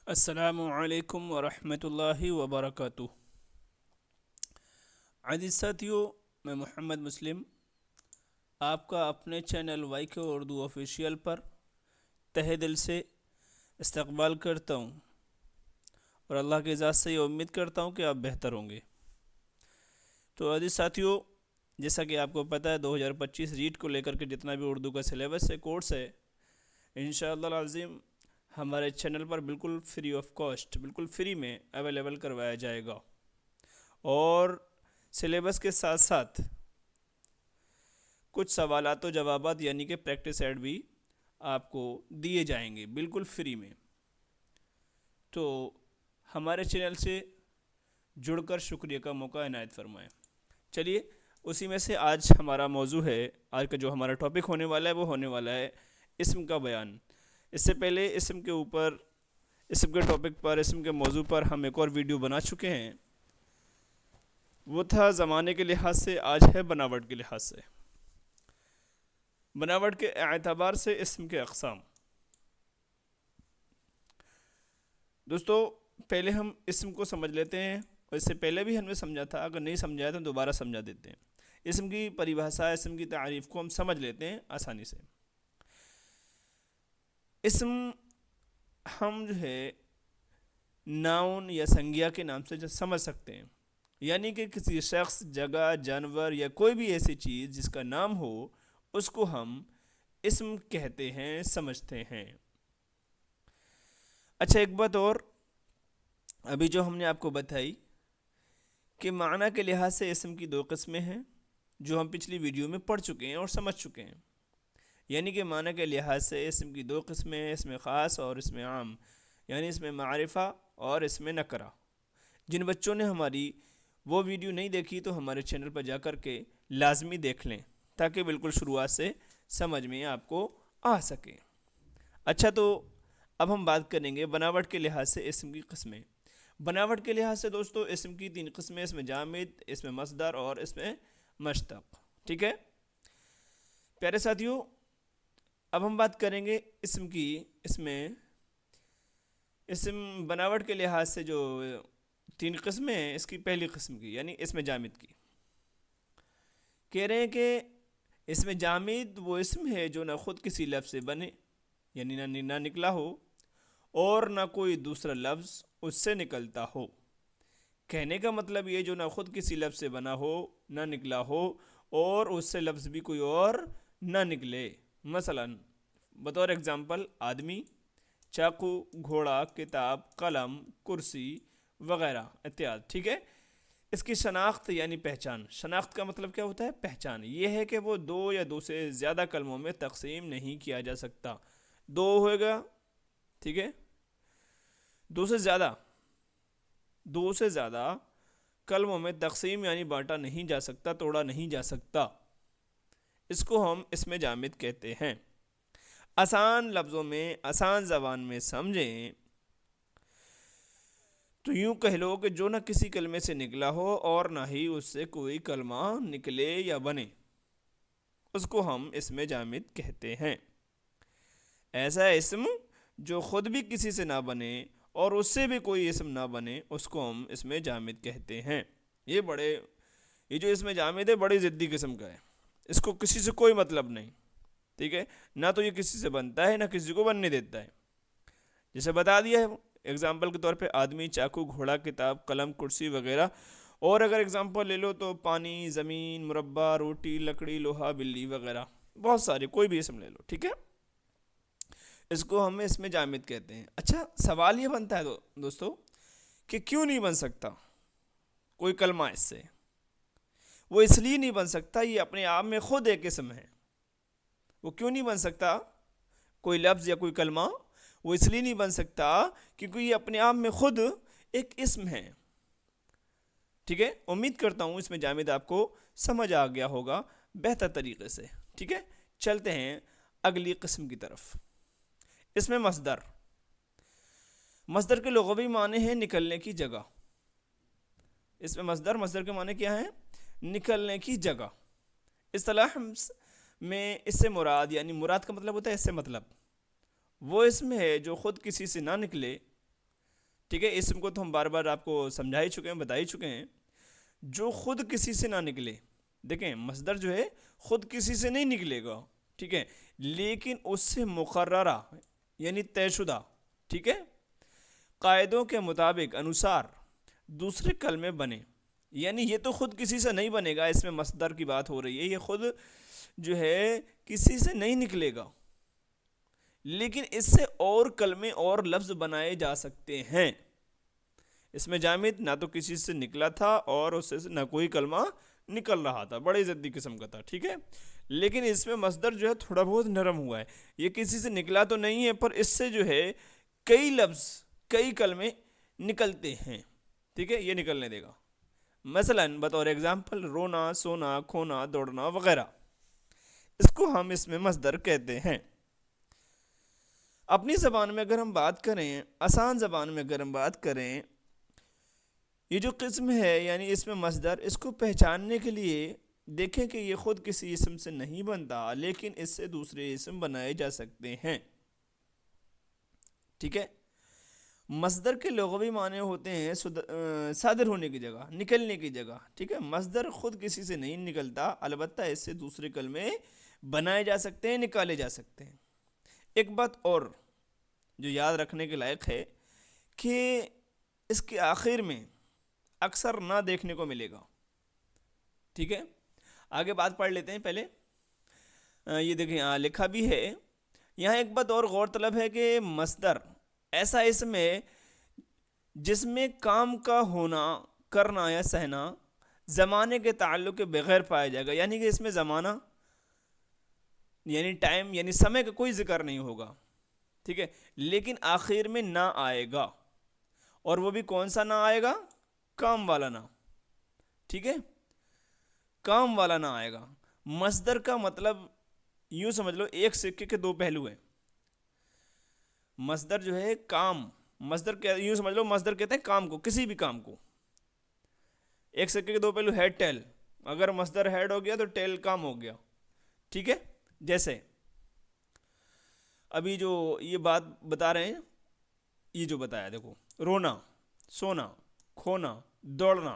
السلام علیکم ورحمۃ اللہ وبرکاتہ۔ عزیز ساتھیو، میں محمد مسلم آپ کا اپنے چینل وائی کے اردو آفیشیل پر تہہ دل سے استقبال کرتا ہوں اور اللہ کے ذات سے یہ امید کرتا ہوں کہ آپ بہتر ہوں گے۔ تو عزیز ساتھیو، جیسا کہ آپ کو پتہ ہے 2025 ریٹ کو لے کر کے جتنا بھی اردو کا سلیبس ہے، کورس ہے، انشاءاللہ العظیم ہمارے چینل پر بالکل فری آف کاسٹ، بالکل فری میں اویلیبل کروایا جائے گا، اور سلیبس کے ساتھ ساتھ کچھ سوالات و جوابات یعنی کہ پریکٹس ایڈ بھی آپ کو دیے جائیں گے بالکل فری میں۔ تو ہمارے چینل سے جڑ کر شکریہ کا موقع عنایت فرمائیں۔ چلیے، اسی میں سے آج ہمارا موضوع ہے، آج کا جو ہمارا ٹاپک ہونے والا ہے وہ ہونے والا ہے اسم کا بیان۔ اس سے پہلے اسم کے ٹاپک پر، اسم کے موضوع پر ہم ایک اور ویڈیو بنا چکے ہیں، وہ تھا زمانے کے لحاظ سے، آج ہے بناوٹ کے لحاظ سے، بناوٹ کے اعتبار سے اسم کے اقسام۔ دوستو، پہلے ہم اسم کو سمجھ لیتے ہیں، اور اس سے پہلے بھی ہم نے سمجھا تھا، اگر نہیں سمجھایا تو دوبارہ سمجھا دیتے ہیں۔ اسم کی پریبھاشا، اسم کی تعریف کو ہم سمجھ لیتے ہیں آسانی سے۔ اسم ہم جو ہے ناؤن یا سنگیا کے نام سے جو سمجھ سکتے ہیں، یعنی کہ کسی شخص، جگہ، جانور یا کوئی بھی ایسی چیز جس کا نام ہو، اس کو ہم اسم کہتے ہیں، سمجھتے ہیں۔ اچھا، ایک بات اور، ابھی جو ہم نے آپ کو بتائی کہ معنی کے لحاظ سے اسم کی دو قسمیں ہیں، جو ہم پچھلی ویڈیو میں پڑھ چکے ہیں اور سمجھ چکے ہیں۔ یعنی کہ معنی کے لحاظ سے اسم کی دو قسمیں ہیں، اسم خاص اور اسم عام، یعنی اسم معرفہ اور اسم نکرہ۔ جن بچوں نے ہماری وہ ویڈیو نہیں دیکھی تو ہمارے چینل پر جا کر کے لازمی دیکھ لیں، تاکہ بالکل شروعات سے سمجھ میں آپ کو آ سکے۔ اچھا، تو اب ہم بات کریں گے بناوٹ کے لحاظ سے اسم کی قسمیں۔ بناوٹ کے لحاظ سے دوستو اسم کی 3 قسمیں، اسم جامد، اسم مصدر اور اسم مشتق۔ ٹھیک ہے پیارے ساتھیو، اب ہم بات کریں گے اسم کی، اسم بناوٹ کے لحاظ سے جو 3 قسمیں ہیں، اس کی پہلی قسم کی یعنی اسم جامد کی۔ کہہ رہے ہیں کہ اسم جامد وہ اسم ہے جو نہ خود کسی لفظ سے بنے، یعنی نہ نکلا ہو، اور نہ کوئی دوسرا لفظ اس سے نکلتا ہو۔ کہنے کا مطلب یہ، جو نہ خود کسی لفظ سے بنا ہو، نہ نکلا ہو، اور اس سے لفظ بھی کوئی اور نہ نکلے۔ مثلا بطور اگزامپل، آدمی، چاقو، گھوڑا، کتاب، قلم، کرسی وغیرہ اتیاد۔ ٹھیک ہے، اس کی شناخت یعنی پہچان۔ شناخت کا مطلب کیا ہوتا ہے؟ پہچان۔ یہ ہے کہ وہ 2 یا 2 سے زیادہ کلموں میں تقسیم نہیں کیا جا سکتا۔ 2 ہوئے گا، ٹھیک ہے، 2 سے زیادہ کلموں میں تقسیم یعنی بانٹا نہیں جا سکتا، توڑا نہیں جا سکتا۔ اس کو ہم اسم جامد کہتے ہیں۔ آسان لفظوں میں، آسان زبان میں سمجھیں تو یوں کہہ لو کہ جو نہ کسی کلمے سے نکلا ہو اور نہ ہی اس سے کوئی کلمہ نکلے یا بنے، اس کو ہم اسم جامد کہتے ہیں۔ ایسا اسم جو خود بھی کسی سے نہ بنے اور اس سے بھی کوئی اسم نہ بنے، اس کو ہم اسم جامد کہتے ہیں۔ یہ جو اسم جامد ہے بڑی ضدی قسم کا ہے، اس کو کسی سے کوئی مطلب نہیں، ٹھیک ہے، نہ تو یہ کسی سے بنتا ہے، نہ کسی کو بننے دیتا ہے۔ جیسے بتا دیا ہے، اگزامپل کے طور پہ آدمی، چاقو، گھوڑا، کتاب، قلم، کرسی وغیرہ۔ اور اگر اگزامپل لے لو تو پانی، زمین، مربع، روٹی، لکڑی، لوہا، بلی وغیرہ، بہت سارے، کوئی بھی اسم لے لو، ٹھیک ہے، اس کو ہم اسم جامد کہتے ہیں۔ اچھا، سوال یہ بنتا ہے دوستو کہ کیوں نہیں بن سکتا کوئی کلمہ اس سے؟ وہ اس لیے نہیں بن سکتا، یہ اپنے آپ میں خود ایک اسم ہے۔ وہ کیوں نہیں بن سکتا کوئی لفظ یا کوئی کلمہ؟ وہ اس لیے نہیں بن سکتا کیونکہ یہ اپنے آپ میں خود ایک اسم ہے۔ ٹھیک ہے، امید کرتا ہوں اس میں جامد آپ کو سمجھ آ گیا ہوگا بہتر طریقے سے۔ ٹھیک ہے، چلتے ہیں اگلی قسم کی طرف۔ اس میں مصدر کے لغوی معنی ہیں نکلنے کی جگہ۔ اس میں مصدر کے معنی کیا ہیں؟ نکلنے کی جگہ۔ اصطلاح میں اس سے مراد، یعنی مراد کا مطلب ہوتا ہے اس سے مطلب، وہ اسم ہے جو خود کسی سے نہ نکلے ٹھیک ہے، اسم کو تو ہم بار بار آپ کو سمجھا ہی چکے ہیں، بتا ہی چکے ہیں، جو خود کسی سے نہ نکلے. دیکھیں مصدر جو ہے خود کسی سے نہیں نکلے گا، ٹھیک ہے، لیکن اس سے مقررہ یعنی طے شدہ، ٹھیک ہے، قاعدوں کے مطابق انوسار دوسرے کلمے بنے. یعنی یہ تو خود کسی سے نہیں بنے گا، اس میں مصدر کی بات ہو رہی ہے، یہ خود جو ہے کسی سے نہیں نکلے گا، لیکن اس سے اور کلمے اور لفظ بنائے جا سکتے ہیں. اس میں جامد نہ تو کسی سے نکلا تھا اور اس سے نہ کوئی کلمہ نکل رہا تھا، بڑے ضدی قسم کا تھا، ٹھیک ہے، لیکن اس میں مصدر جو ہے تھوڑا بہت نرم ہوا ہے. یہ کسی سے نکلا تو نہیں ہے، پر اس سے جو ہے کئی لفظ کئی کلمے نکلتے ہیں، ٹھیک ہے، یہ نکلنے دے گا. مثلا بطور ایگزامپل رونا، سونا، کھونا، دوڑنا وغیرہ، اس کو ہم اس میں مصدر کہتے ہیں. اپنی زبان میں اگر ہم بات کریں، آسان زبان میں اگر ہم بات کریں، یہ جو قسم ہے یعنی اس میں مصدر، اس کو پہچاننے کے لیے دیکھیں کہ یہ خود کسی اسم سے نہیں بنتا، لیکن اس سے دوسرے اسم بنائے جا سکتے ہیں. ٹھیک ہے، مصدر کے لغوی معنی ہوتے ہیں صادر ہونے کی جگہ، نکلنے کی جگہ. ٹھیک ہے، مصدر خود کسی سے نہیں نکلتا، البتہ اس سے دوسرے کلمے بنائے جا سکتے ہیں، نکالے جا سکتے ہیں. ایک بات اور جو یاد رکھنے کے لائق ہے کہ اس کے آخر میں اکثر نہ دیکھنے کو ملے گا. ٹھیک ہے، آگے بات پڑھ لیتے ہیں. پہلے یہ دیکھیں یہاں لکھا بھی ہے. یہاں ایک بات اور غور طلب ہے کہ مصدر ایسا اسم ہے جس میں کام کا ہونا، کرنا یا سہنا زمانے کے تعلق کے بغیر پایا جائے گا. یعنی کہ اس میں زمانہ یعنی ٹائم یعنی سمے کا کوئی ذکر نہیں ہوگا. ٹھیک ہے، لیکن آخر میں نہ آئے گا، اور وہ بھی کون سا نہ آئے گا؟ کام والا نہ. ٹھیک ہے، کام والا نہ آئے گا. مصدر کا مطلب یوں سمجھ لو ایک سکے کے دو پہلو ہیں. مصدر جو ہے کام، مصدر یوں سمجھ لو مصدر کہتے ہیں کام کو، کسی بھی کام کو. ایک سکے کے دو پہلو، ہیڈ ٹیل. اگر مصدر ہیڈ ہو گیا تو ٹیل کام ہو گیا. ٹھیک ہے، جیسے ابھی جو یہ بات بتا رہے ہیں، یہ جو بتایا دیکھو، رونا، سونا، کھونا، دوڑنا،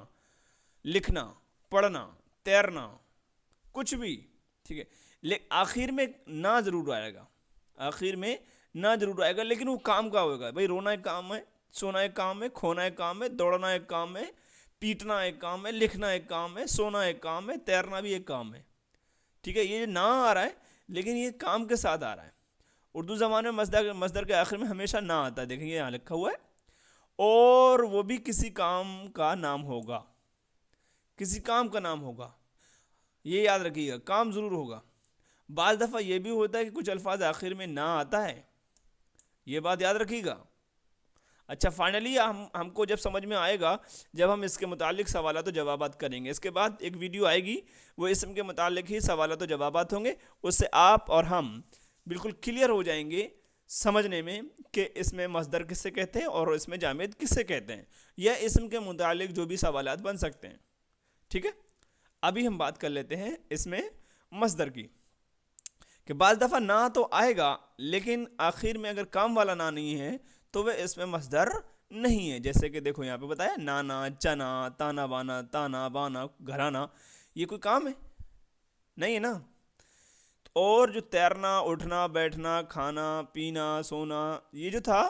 لکھنا، پڑھنا، تیرنا، کچھ بھی. ٹھیک ہے، لیکن آخر میں نہ ضرور آئے گا، آخر میں نہ ضرور آئے گا، لیکن وہ کام کا ہوگا. بھائی رونا ایک کام ہے، سونا ایک کام ہے، کھونا ایک کام ہے، دوڑنا ایک کام ہے، پیٹنا ایک کام ہے، لکھنا ایک کام ہے، سونا ایک کام ہے، تیرنا بھی ایک کام ہے. ٹھیک ہے، یہ نہ آ رہا ہے لیکن یہ کام کے ساتھ آ رہا ہے. اردو زبان میں مصدر کے آخر میں ہمیشہ نہ آتا ہے. دیکھیں یہ یہاں لکھا ہوا ہے، اور وہ بھی کسی کام کا نام ہوگا، کسی کام کا نام ہوگا. یہ یاد رکھیے گا، کام ضرور ہوگا. بعض دفعہ یہ بھی ہوتا ہے کہ کچھ الفاظ آخر میں نہ آتا ہے، یہ بات یاد رکھیے گا. اچھا، فائنلی ہم کو جب سمجھ میں آئے گا جب ہم اس کے متعلق سوالات و جوابات کریں گے. اس کے بعد ایک ویڈیو آئے گی، وہ اسم کے متعلق ہی سوالات و جوابات ہوں گے. اس سے آپ اور ہم بالکل کلیئر ہو جائیں گے سمجھنے میں کہ اس میں مصدر کس سے کہتے ہیں اور اس میں جامد کس سے کہتے ہیں، یا اسم کے متعلق جو بھی سوالات بن سکتے ہیں. ٹھیک ہے، ابھی ہم بات کر لیتے ہیں اس میں مصدر کی، کہ بعض دفعہ نہ تو آئے گا لیکن آخر میں اگر کام والا نہ نہیں ہے تو وہ اس میں مصدر نہیں ہے. جیسے کہ دیکھو یہاں پہ بتایا، نانا، چنا، تانا بانا، تانا بانا، گھرانا، یہ کوئی کام ہے نہیں ہے نا. اور جو تیرنا، اٹھنا، بیٹھنا، کھانا، پینا، سونا، یہ جو تھا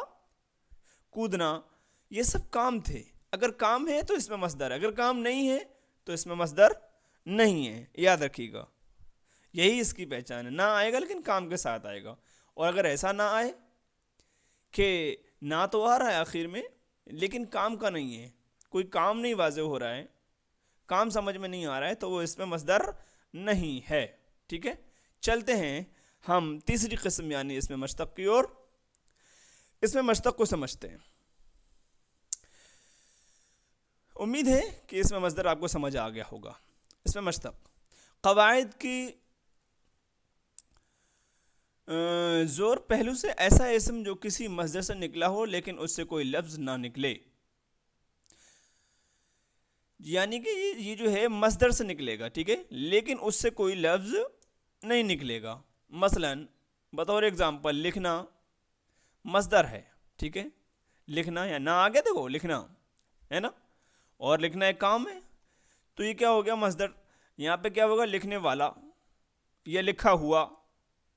کودنا، یہ سب کام تھے. اگر کام ہے تو اس میں مصدر ہے، اگر کام نہیں ہے تو اس میں مصدر نہیں ہے. یاد رکھیے گا، یہی اس کی پہچان ہے. نہ آئے گا لیکن کام کے ساتھ آئے گا. اور اگر ایسا نہ آئے کہ نہ تو آ رہا ہے آخر میں لیکن کام کا نہیں ہے، کوئی کام نہیں واضح ہو رہا ہے، کام سمجھ میں نہیں آ رہا ہے، تو وہ اس میں مصدر نہیں ہے. ٹھیک ہے، چلتے ہیں ہم تیسری قسم یعنی اس میں مشتق کی اور. اس میں مشتق کو سمجھتے ہیں. امید ہے کہ اس میں مصدر آپ کو سمجھ آ گیا ہوگا. اس میں مشتق قواعد کی زور پہلو سے ایسا اسم جو کسی مصدر سے نکلا ہو لیکن اس سے کوئی لفظ نہ نکلے. یعنی کہ یہ جو ہے مصدر سے نکلے گا، ٹھیک ہے، لیکن اس سے کوئی لفظ نہیں نکلے گا. مثلا بطور ایگزامپل لکھنا مصدر ہے، ٹھیک ہے، لکھنا یا نہ آ گیا دیکھو لکھنا ہے نا, اور لکھنا ایک کام ہے. تو یہ کیا ہو گیا مصدر. یہاں پہ کیا ہوگا لکھنے والا یا لکھا ہوا,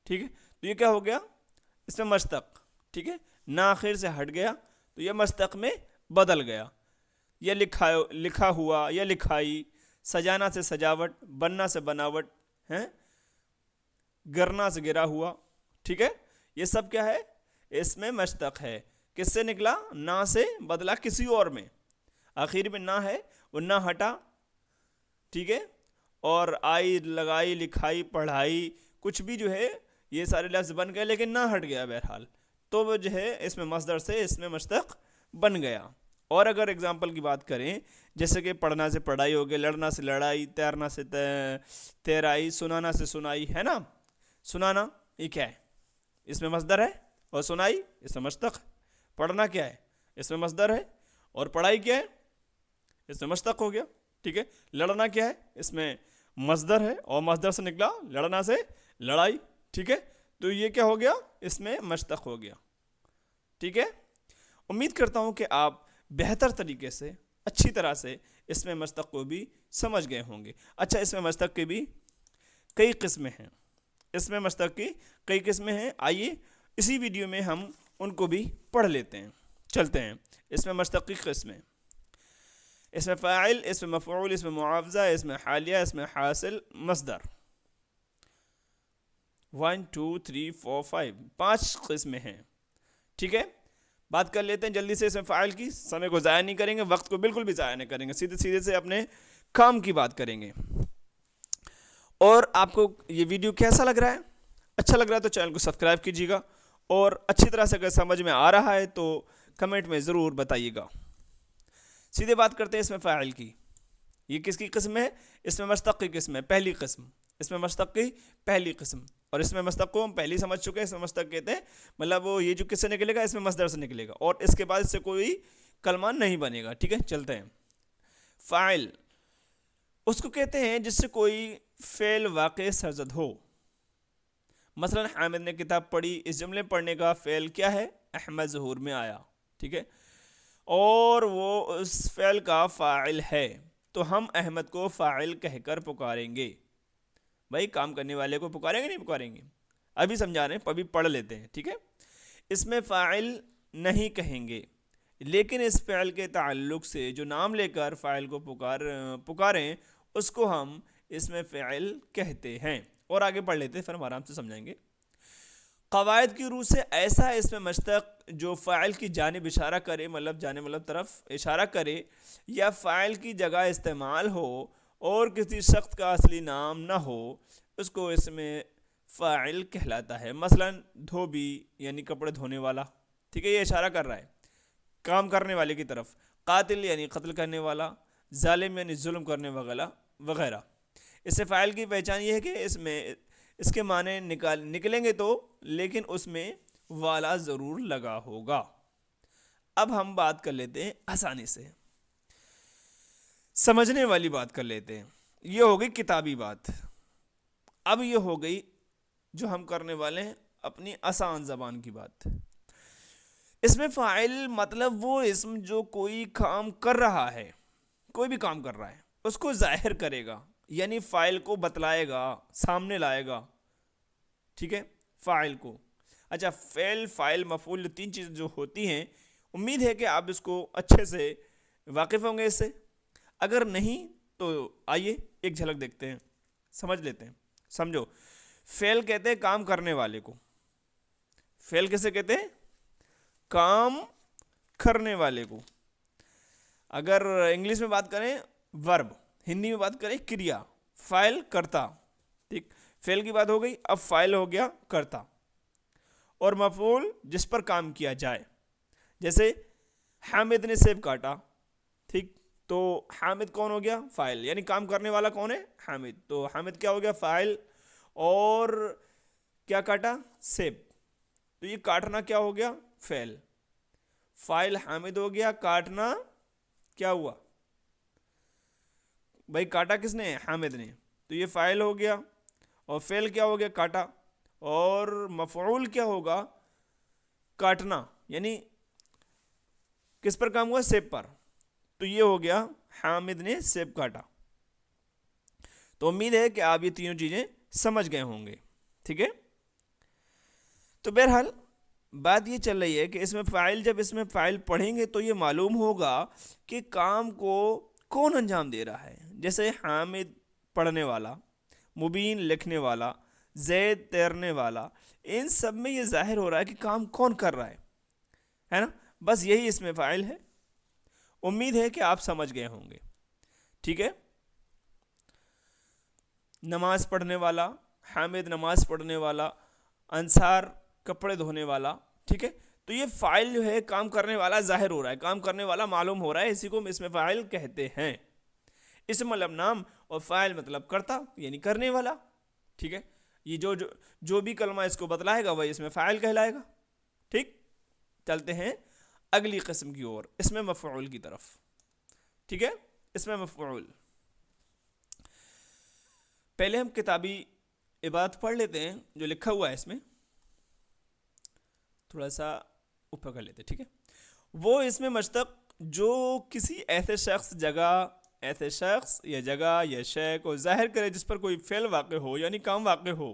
ٹھیک ہے. تو یہ کیا ہو گیا اس میں مشتق, ٹھیک ہے. نہ آخر سے ہٹ گیا تو یہ مشتق میں بدل گیا. یا لکھا ہوا یا لکھائی, سجانا سے سجاوٹ, بننا سے بناوٹ, ہیں گرنا سے گرا ہوا, ٹھیک ہے. یہ سب کیا ہے اس میں مشتق ہے. کس سے نکلا, نہ سے بدلا کسی اور میں, آخر میں نہ ہے وہ نہ ہٹا, ٹھیک ہے. اور آئی لگائی لکھائی پڑھائی کچھ بھی جو ہے یہ سارے لفظ بن گئے لیکن نہ ہٹ گیا بہرحال, تو وہ جو ہے اس میں مصدر سے اس میں مشتق بن گیا. اور اگر اگزامپل کی بات کریں جیسے کہ پڑھنا سے پڑھائی ہو گئی, لڑنا سے لڑائی, تیرنا سے تیرائی, سنانا سے سنائی, ہے نا. سنانا یہ کیا ہے اس میں مصدر ہے, اور سنائی اس میں مشتق ہے. پڑھنا کیا ہے اس میں مصدر ہے, اور پڑھائی کیا ہے اس میں مشتق ہو گیا, ٹھیک ہے. لڑنا کیا ہے اس میں مصدر ہے, اور مصدر سے نکلا لڑنا سے لڑائی, ٹھیک ہے. تو یہ کیا ہو گیا اس میں مشتق ہو گیا, ٹھیک ہے. امید کرتا ہوں کہ آپ بہتر طریقے سے اچھی طرح سے اس میں مشتق کو بھی سمجھ گئے ہوں گے. اچھا اس میں مشتق کی بھی کئی قسمیں ہیں, اس میں مشتق کی کئی قسمیں ہیں. آئیے اسی ویڈیو میں ہم ان کو بھی پڑھ لیتے ہیں. چلتے ہیں اس میں مشتق کی قسمیں. اس میں فاعل, اس میں مفعول, اس میں معاوضہ, اس میں حالیہ, اس میں حاصل, مصدر. 1 2 3 4 5 5 قسمیں ہیں, ٹھیک ہے. بات کر لیتے ہیں جلدی سے اس میں فاعل کی. سمے کو ضائع نہیں کریں گے, وقت کو بالکل بھی ضائع نہیں کریں گے, سیدھے سیدھے سے اپنے کام کی بات کریں گے. اور آپ کو یہ ویڈیو کیسا لگ رہا ہے؟ اچھا لگ رہا ہے تو چینل کو سبسکرائب کیجیے گا, اور اچھی طرح سے اگر سمجھ میں آ رہا ہے تو کمنٹ میں ضرور بتائیے گا. سیدھے بات کرتے ہیں اس میں فاعل کی. یہ کس کی قسم ہے؟ اس میں مشتق کی قسم ہے, پہلی قسم. اس میں مشتق کی پہلی قسم, اور اس میں مشتق کو ہم پہلی سمجھ چکے ہیں. اس میں مشتق کہتے ہیں مطلب وہ یہ جو کس سے نکلے گا اس میں مصدر سے نکلے گا, اور اس کے بعد اس سے کوئی کلمہ نہیں بنے گا, ٹھیک ہے. چلتے ہیں. فاعل اس کو کہتے ہیں جس سے کوئی فعل واقع سرزد ہو. مثلا حامد نے کتاب پڑھی, اس جملے پڑھنے کا فعل کیا ہے احمد ظہور میں آیا, ٹھیک ہے, اور وہ اس فعل کا فاعل ہے, تو ہم احمد کو فاعل کہہ کر پکاریں گے. بھائی کام کرنے والے کو پکاریں گے نہیں پکاریں گے, ابھی سمجھا رہے ہیں, ابھی پڑھ لیتے ہیں, ٹھیک ہے. اس میں فاعل نہیں کہیں گے, لیکن اس فعل کے تعلق سے جو نام لے کر فاعل کو پکاریں اس کو ہم اس میں فعل کہتے ہیں. اور آگے پڑھ لیتے ہیں پھر ہم آرام سے سمجھائیں گے. قواعد کی روح سے ایسا اس میں مشتق جو فاعل کی جانب اشارہ کرے, مطلب جانب مطلب طرف اشارہ کرے, یا فاعل کی جگہ استعمال ہو اور کسی شخص کا اصلی نام نہ ہو, اس کو اس میں فاعل کہلاتا ہے. مثلا دھوبی یعنی کپڑے دھونے والا, ٹھیک ہے, یہ اشارہ کر رہا ہے کام کرنے والے کی طرف. قاتل یعنی قتل کرنے والا, ظالم یعنی ظلم کرنے وغیرہ. اس سے فاعل کی پہچان یہ ہے کہ اس کے معنی نکلیں گے تو, لیکن اس میں والا ضرور لگا ہوگا. اب ہم بات کر لیتے ہیں آسانی سے سمجھنے والی بات کر لیتے ہیں. یہ ہو گئی کتابی بات. اب یہ ہو گئی جو ہم کرنے والے ہیں اپنی آسان زبان کی بات. اس میں فاعل مطلب وہ اسم جو کوئی کام کر رہا ہے, کوئی بھی کام کر رہا ہے اس کو ظاہر کرے گا, یعنی فاعل کو بتلائے گا, سامنے لائے گا, ٹھیک ہے, فاعل کو. اچھا فعل فاعل مفعول تین چیزیں جو ہوتی ہیں, امید ہے کہ آپ اس کو اچھے سے واقف ہوں گے اس سے. اگر نہیں تو آئیے ایک جھلک دیکھتے ہیں, سمجھ لیتے ہیں. سمجھو, فعل کہتے ہیں کام کرنے والے کو. فعل کیسے کہتے ہیں؟ کام کرنے والے کو. اگر انگلش میں بات کریں ورب, ہندی میں بات کریں کریا, فاعل کرتا, ٹھیک. فعل کی بات ہو گئی, اب فاعل ہو گیا کرتا, اور مفعول جس پر کام کیا جائے. جیسے حامد نے سیب کاٹا, ٹھیک, تو حامد کون ہو گیا؟ فاعل, یعنی کام کرنے والا کون ہے؟ حامد. تو حامد کیا ہو گیا؟ فاعل. اور کیا کاٹا؟ سیب. تو یہ کاٹنا کیا ہو گیا؟ فعل. فاعل حامد ہو گیا, کاٹنا کیا ہوا بھائی؟ کاٹا کس نے؟ حامد نے. تو یہ فاعل ہو گیا, اور فعل کیا ہو گیا؟ کاٹا. اور مفعول کیا ہوگا؟ کاٹنا, یعنی کس پر کام ہوا؟ سیب پر. تو یہ ہو گیا حامد نے سیب کاٹا. تو امید ہے کہ آپ یہ تینوں چیزیں سمجھ گئے ہوں گے. ٹھیک ہے. تو بہرحال بات یہ چل رہی ہے کہ اس میں فاعل، جب اس میں فاعل پڑھیں گے تو یہ معلوم ہوگا کہ کام کو کون انجام دے رہا ہے. جیسے حامد پڑھنے والا، مبین لکھنے والا، زید تیرنے والا، ان سب میں یہ ظاہر ہو رہا ہے کہ کام کون کر رہا ہے نا. بس یہی اس میں فاعل ہے. امید ہے کہ آپ سمجھ گئے ہوں گے. ٹھیک ہے. نماز پڑھنے والا، حامد نماز پڑھنے والا، انصار کپڑے دھونے والا. ٹھیک ہے. تو یہ فاعل جو ہے کام کرنے والا ظاہر ہو رہا ہے، کام کرنے والا معلوم ہو رہا ہے. اسی کو اس میں فاعل کہتے ہیں. اسم مطلب نام اور فاعل مطلب کرتا یعنی کرنے والا. ٹھیک ہے. یہ جو بھی کلمہ اس کو بتلائے گا وہی اس میں فاعل کہلائے گا. ٹھیک. چلتے ہیں اگلی قسم کی اور، اس میں مفعول کی طرف. ٹھیک ہے. اس میں مفعول، پہلے ہم کتابی عبارت پڑھ لیتے ہیں جو لکھا ہوا ہے اس میں. تھوڑا سا اوپر کر لیتے. ٹھیک ہے. وہ اس میں مشتق جو کسی ایسے شخص، جگہ، ایسے شخص یا جگہ یا شے کو ظاہر کرے جس پر کوئی فعل واقع ہو یعنی کام واقع ہو.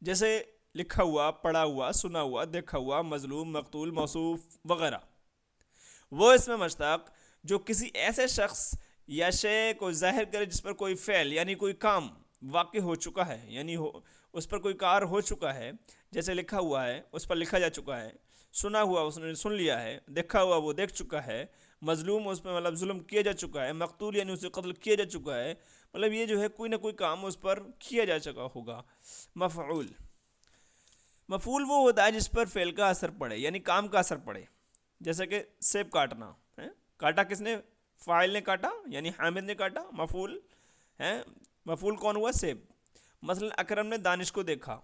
جیسے لکھا ہوا، پڑھا ہوا، سنا ہوا، دیکھا ہوا، مظلوم، مقتول، موصوف وغیرہ. وہ اس میں مشتق جو کسی ایسے شخص یا شے کو ظاہر کرے جس پر کوئی فعل یعنی کوئی کام واقع ہو چکا ہے، یعنی اس پر کوئی کار ہو چکا ہے. جیسے لکھا ہوا ہے اس پر لکھا جا چکا ہے، سنا ہوا اس نے سن لیا ہے، دیکھا ہوا وہ دیکھ چکا ہے، مظلوم اس پہ مطلب ظلم کیا جا چکا ہے، مقتول یعنی اسے قتل کیا جا چکا ہے. مطلب یہ جو ہے کوئی نہ کوئی کام اس پر کیا جا چکا ہوگا. مفعول، مفعول وہ ہوتا ہے جس پر فعل کا اثر پڑے یعنی کام کا اثر پڑے. جیسے کہ سیب کاٹنا ہے، کاٹا کس نے؟ فاعل نے کاٹا یعنی حامد نے کاٹا. مفعول ہے، مفعول کون ہوا؟ سیب. مثلا اکرم نے دانش کو دیکھا،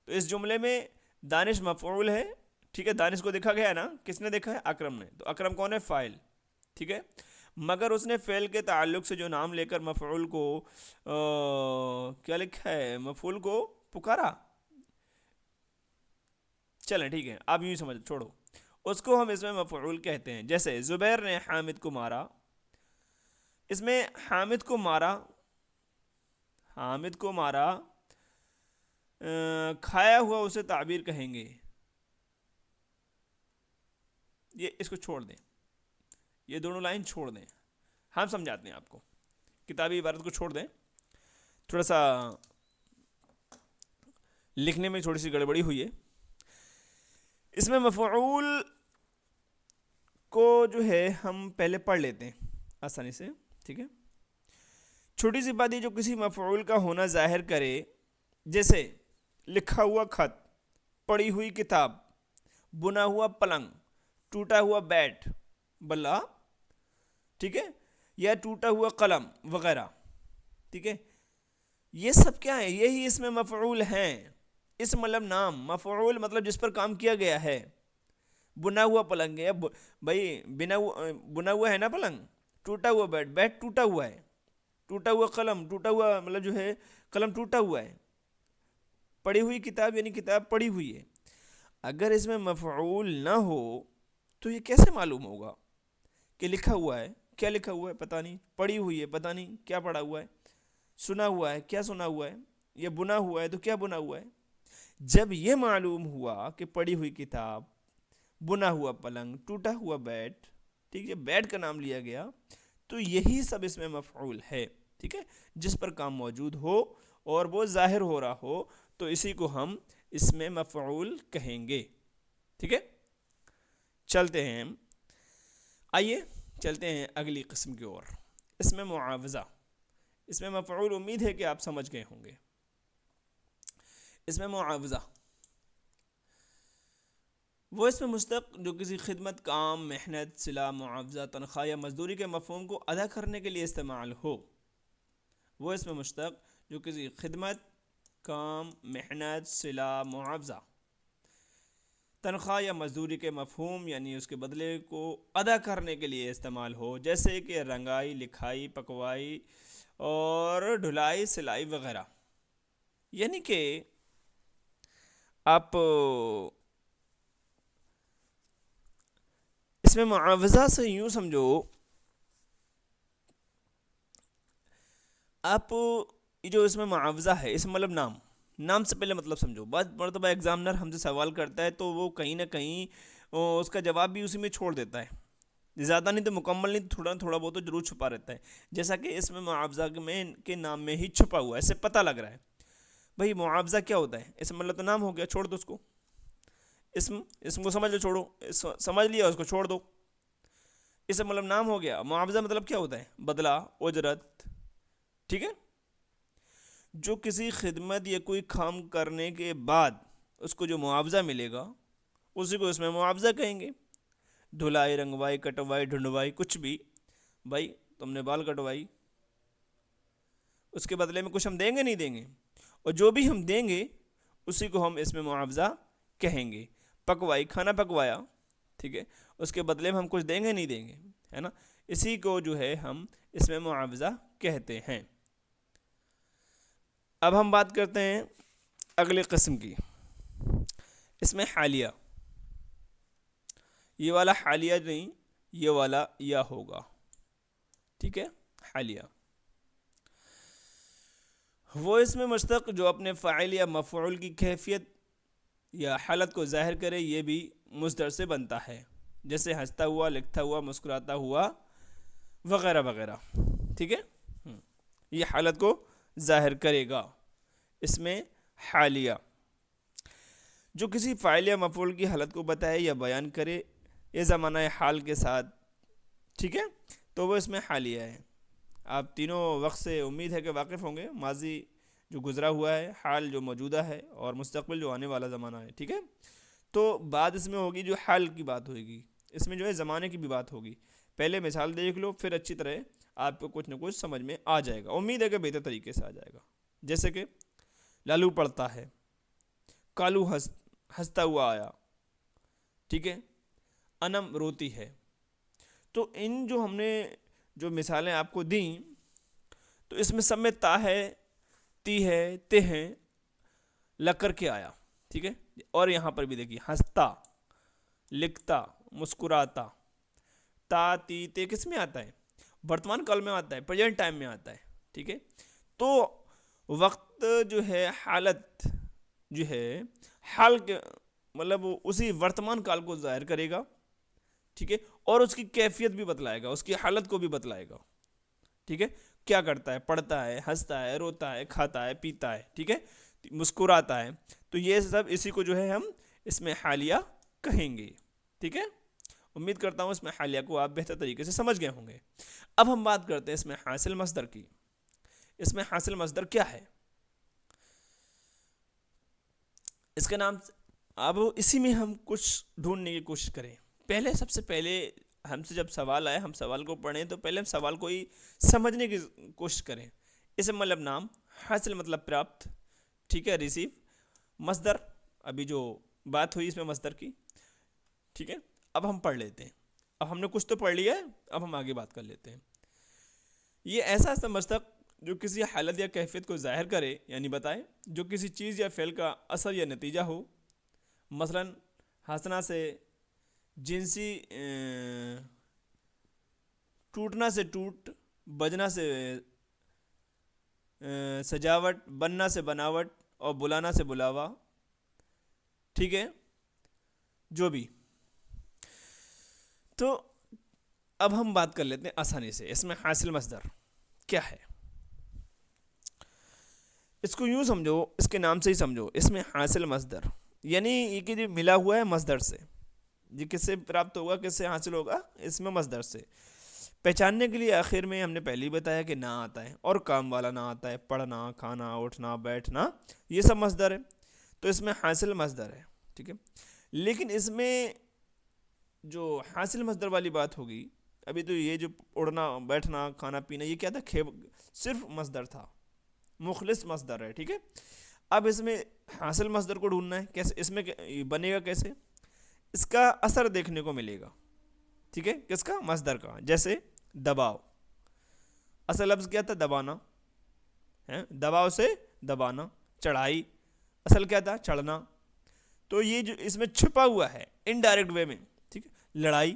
تو اس جملے میں دانش مفعول ہے. ٹھیک ہے. دانش کو دیکھا گیا نا، کس نے دیکھا ہے؟ اکرم نے. تو اکرم کون ہے؟ فاعل. ٹھیک ہے. مگر اس نے فعل کے تعلق سے جو نام لے کر مفعول کو کیا لکھا ہے؟ مفعول کو پکارا. چلیں ٹھیک ہے، آپ یوں سمجھ چھوڑو اس کو، ہم اس میں مفعول کہتے ہیں. جیسے زبیر نے حامد کو مارا، اس میں حامد کو مارا، حامد کو مارا کھایا ہوا اسے تعبیر کہیں گے. یہ اس کو چھوڑ دیں، یہ دونوں لائن چھوڑ دیں، ہم سمجھاتے ہیں آپ کو. کتابی عبارت کو چھوڑ دیں، تھوڑا سا لکھنے میں تھوڑی سی گڑبڑی ہوئی ہے. اس میں مفعول کو جو ہے ہم پہلے پڑھ لیتے ہیں آسانی سے. ٹھیک ہے. چھوٹی سی بات یہ جو کسی مفعول کا ہونا ظاہر کرے، جیسے لکھا ہوا خط، پڑھی ہوئی کتاب، بنا ہوا پلنگ، ٹوٹا ہوا بیٹ بلا. ٹھیک ہے. یا ٹوٹا ہوا قلم وغیرہ. ٹھیک ہے. یہ سب کیا ہے؟ یہی اس میں مفعول ہیں. اس مطلب نام، مفعول مطلب جس پر کام کیا گیا ہے. بنا ہوا پلنگ ہے بھائی، بنا ہوا ہے نا پلنگ. ٹوٹا ہوا بیٹ، بیٹ ٹوٹا ہوا ہے. ٹوٹا ہوا قلم، ٹوٹا ہوا مطلب جو ہے قلم ٹوٹا ہوا ہے. پڑھی ہوئی کتاب یعنی کتاب پڑھی ہوئی ہے. اگر اس میں مفعول نہ ہو تو یہ کیسے معلوم ہوگا کہ لکھا ہوا ہے؟ کیا لکھا ہوا ہے پتہ نہیں، پڑھی ہوئی ہے پتہ نہیں کیا پڑھا ہوا ہے، سنا ہوا ہے کیا سنا ہوا ہے، یا بنا ہوا ہے تو کیا بنا ہوا ہے. جب یہ معلوم ہوا کہ پڑھی ہوئی کتاب، بنا ہوا پلنگ، ٹوٹا ہوا بیٹ، ٹھیک ہے، بیٹ کا نام لیا گیا، تو یہی سب اس میں مفعول ہے. ٹھیک ہے. جس پر کام موجود ہو اور وہ ظاہر ہو رہا ہو تو اسی کو ہم اس میں مفعول کہیں گے. ٹھیک ہے. چلتے ہیں، آئیے چلتے ہیں اگلی قسم کی اور، اس میں معاوضہ. اس میں مفعول امید ہے کہ آپ سمجھ گئے ہوں گے. اس میں معاوضہ وہ اس میں مشتق جو کسی خدمت، کام، محنت، صلہ، معاوضہ، تنخواہ یا مزدوری کے مفہوم کو ادا کرنے کے لیے استعمال ہو. وہ اس میں مشتق جو کسی خدمت، کام، محنت، صلہ، معاوضہ، تنخواہ یا مزدوری کے مفہوم یعنی اس کے بدلے کو ادا کرنے کے لیے استعمال ہو. جیسے کہ رنگائی، لکھائی، پکوائی اور ڈھلائی، سلائی وغیرہ. یعنی کہ آپ اس میں معاوضہ سے یوں سمجھو آپ، یہ جو اس میں معاوضہ ہے، اس میں مطلب نام سے پہلے مطلب سمجھو. بعض مرتبہ ایگزامنر ہم سے سوال کرتا ہے تو وہ کہیں نہ کہیں اس کا جواب بھی اسی میں چھوڑ دیتا ہے، زیادہ نہیں تو مکمل نہیں، تھوڑا بہت تو ضرور چھپا رہتا ہے. جیسا کہ اس میں معاوضہ کے نام میں ہی چھپا ہوا ہے، اسے پتہ لگ رہا ہے. بھئی معاوضہ کیا ہوتا ہے؟ اس مطلب تو نام ہو گیا، چھوڑ دو اس کو. اسم کو سمجھ لو، چھوڑو، سمجھ لیا اس کو چھوڑ دو. اس مطلب نام ہو گیا. معاوضہ مطلب کیا ہوتا ہے؟ بدلہ، اجرت. ٹھیک ہے. جو کسی خدمت یا کوئی کام کرنے کے بعد اس کو جو معاوضہ ملے گا اسی کو اس میں معاوضہ کہیں گے. دھلائی، رنگوائی، کٹوائی، ڈھونڈوائی، کچھ بھی. بھائی تم نے بال کٹوائی، اس کے بدلے میں کچھ ہم دیں گے نہیں دیں گے؟ اور جو بھی ہم دیں گے اسی کو ہم اس میں معاوضہ کہیں گے. پکوائی، کھانا پکوایا، ٹھیک ہے، اس کے بدلے میں ہم کچھ دیں گے نہیں دیں گے، ہے نا؟ اسی کو جو ہے ہم اس میں معاوضہ کہتے ہیں. اب ہم بات کرتے ہیں اگلے قسم کی. اس میں حالیہ. یہ والا حالیہ نہیں، یہ والا یا ہوگا. ٹھیک ہے. حالیہ وہ اس میں مشتق جو اپنے فاعل یا مفعول کی کیفیت یا حالت کو ظاہر کرے، یہ بھی مصدر سے بنتا ہے. جیسے ہنستا ہوا، لکھتا ہوا، مسکراتا ہوا، وغیرہ وغیرہ. ٹھیک ہے. یہ حالت کو ظاہر کرے گا. اس میں حالیہ جو کسی فاعل یا مفعول کی حالت کو بتائے یا بیان کرے، یہ زمانہ حال کے ساتھ، ٹھیک ہے، تو وہ اس میں حالیہ ہے. آپ تینوں وقت سے امید ہے کہ واقف ہوں گے. ماضی جو گزرا ہوا ہے، حال جو موجودہ ہے، اور مستقبل جو آنے والا زمانہ ہے. ٹھیک ہے. تو بعد اس میں ہوگی جو حال کی بات ہوگی، اس میں جو ہے زمانے کی بھی بات ہوگی. پہلے مثال دیکھ لو، پھر اچھی طرح آپ کو کچھ نہ کچھ سمجھ میں آ جائے گا. امید ہے کہ بہتر طریقے سے آ جائے گا. جیسے کہ لالو پڑھتا ہے، کالو ہنستا ہوا آیا، ٹھیک ہے، انم روتی ہے. تو ان جو ہم نے جو مثالیں آپ کو دیں، تو اس میں سب میں تا ہے، تی ہے، تے ہیں، لگ کر کے آیا. ٹھیک ہے. اور یہاں پر بھی دیکھیے، ہنستا، لکھتا، مسکراتا. تا، تی، تے کس میں آتا ہے؟ ورتمان کال میں آتا ہے، پریزنٹ ٹائم میں آتا ہے. ٹھیک ہے. تو وقت جو ہے، حالت جو ہے، حال کے مطلب اسی ورتمان کال کو ظاہر کرے گا. ٹھیک ہے. اور اس کی کیفیت بھی بتلائے گا، اس کی حالت کو بھی بتلائے گا. ٹھیک ہے. کیا کرتا ہے؟ پڑھتا ہے، ہنستا ہے، روتا ہے، کھاتا ہے، پیتا ہے، ٹھیک ہے، مسکراتا ہے. تو یہ سب اسی کو جو ہے ہم اس میں حالیہ کہیں گے. ٹھیک ہے. امید کرتا ہوں اس میں حالیہ کو آپ بہتر طریقے سے سمجھ گئے ہوں گے. اب ہم بات کرتے ہیں اس میں حاصل مصدر کی. اس میں حاصل مصدر کیا ہے؟ اس کا نام، اب اسی میں ہم کچھ ڈھونڈنے کی کوشش کریں. پہلے سب سے پہلے ہم سے جب سوال آئے، ہم سوال کو پڑھیں تو پہلے ہم سوال کو ہی سمجھنے کی کوشش کریں. اس میں مطلب نام، حاصل مطلب پراپت، ٹھیک ہے، ریسیو. مصدر، ابھی جو بات ہوئی اس میں مصدر کی. ٹھیک ہے. اب ہم پڑھ لیتے ہیں. اب ہم نے کچھ تو پڑھ لیا ہے، اب ہم آگے بات کر لیتے ہیں. یہ ایسا مصدر جو کسی حالت یا کیفیت کو ظاہر کرے، یعنی بتائے، جو کسی چیز یا فعل کا اثر یا نتیجہ ہو. مثلا ہنسنا سے جنسی، ٹوٹنا سے ٹوٹ، بجنا سے سجاوٹ، بننا سے بناوٹ، اور بلانا سے بلاوا. ٹھیک ہے. جو بھی. تو اب ہم بات کر لیتے ہیں آسانی سے اس میں حاصل مصدر کیا ہے. اس کو یوں سمجھو، اس کے نام سے ہی سمجھو. اس میں حاصل مصدر یعنی یہ کہ جو ملا ہوا ہے مصدر سے، یہ کس سے پراپت ہوگا، کس سے حاصل ہوگا؟ اس میں مصدر سے. پہچاننے کے لیے آخر میں ہم نے پہلے ہی بتایا کہ نہ آتا ہے، اور کام والا نہ آتا ہے. پڑھنا، کھانا، اٹھنا، بیٹھنا، یہ سب مصدر ہے. تو اس میں حاصل مصدر ہے. ٹھیک ہے. لیکن اس میں جو حاصل مصدر والی بات ہوگی، ابھی تو یہ جو اڑنا، بیٹھنا، کھانا پینا، یہ کیا تھا؟ صرف مصدر تھا، مخلص مصدر ہے. ٹھیک ہے. اب اس میں حاصل مصدر کو ڈھونڈنا ہے. کیسے اس میں بنے گا؟ کیسے؟ اس کا اثر دیکھنے کو ملے گا. ٹھیک ہے. کس کا؟ مصدر کا. جیسے دباؤ، اصل لفظ کیا تھا؟ دبانا ہے، دباؤ سے دبانا. چڑھائی، اصل کیا تھا؟ چڑھنا. تو یہ جو اس میں چھپا ہوا ہے انڈائریکٹ وے میں، ٹھیک ہے، لڑائی.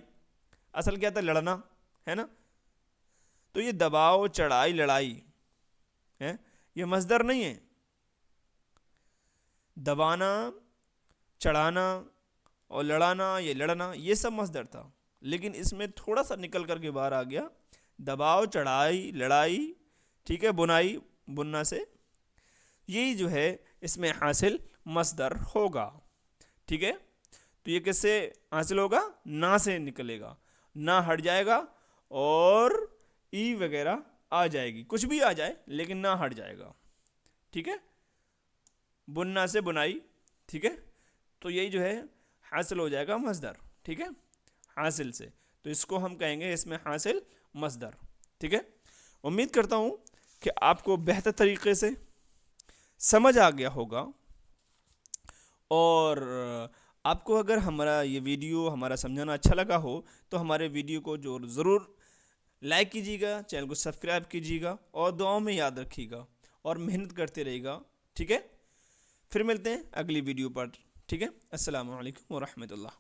اصل کیا تھا؟ لڑنا، ہے نا؟ تو یہ دباؤ، چڑھائی، لڑائی ہے، یہ مصدر نہیں ہے. دبانا، چڑھانا اور لڑانا، یہ لڑنا، یہ سب مصدر تھا. لیکن اس میں تھوڑا سا نکل کر کے باہر آ گیا دباؤ، چڑھائی، لڑائی، ٹھیک ہے، بنائی، بننا سے، یہی جو ہے اس میں حاصل مصدر ہوگا. ٹھیک ہے، تو یہ کس سے حاصل ہوگا؟ نا سے نکلے گا، نا ہٹ جائے گا اور ای وغیرہ آ جائے گی، کچھ بھی آ جائے لیکن نہ ہٹ جائے گا. ٹھیک ہے، بننا سے بنائی. ٹھیک ہے، تو یہی جو ہے حاصل ہو جائے گا مصدر. ٹھیک ہے، حاصل سے، تو اس کو ہم کہیں گے اس میں حاصل مصدر. ٹھیک ہے، امید کرتا ہوں کہ آپ کو بہتر طریقے سے سمجھ آ گیا ہوگا. اور آپ کو اگر ہمارا یہ ویڈیو ہمارا سمجھانا اچھا لگا ہو تو ہمارے ویڈیو کو ضرور لائک کیجیے گا، چینل کو سبسکرائب کیجیے گا اور دعاؤں میں یاد رکھیے گا اور محنت کرتے رہیے گا. ٹھیک ہے، پھر ملتے ہیں اگلی ویڈیو پر. ٹھیک ہے، السلام علیکم ورحمۃ اللہ.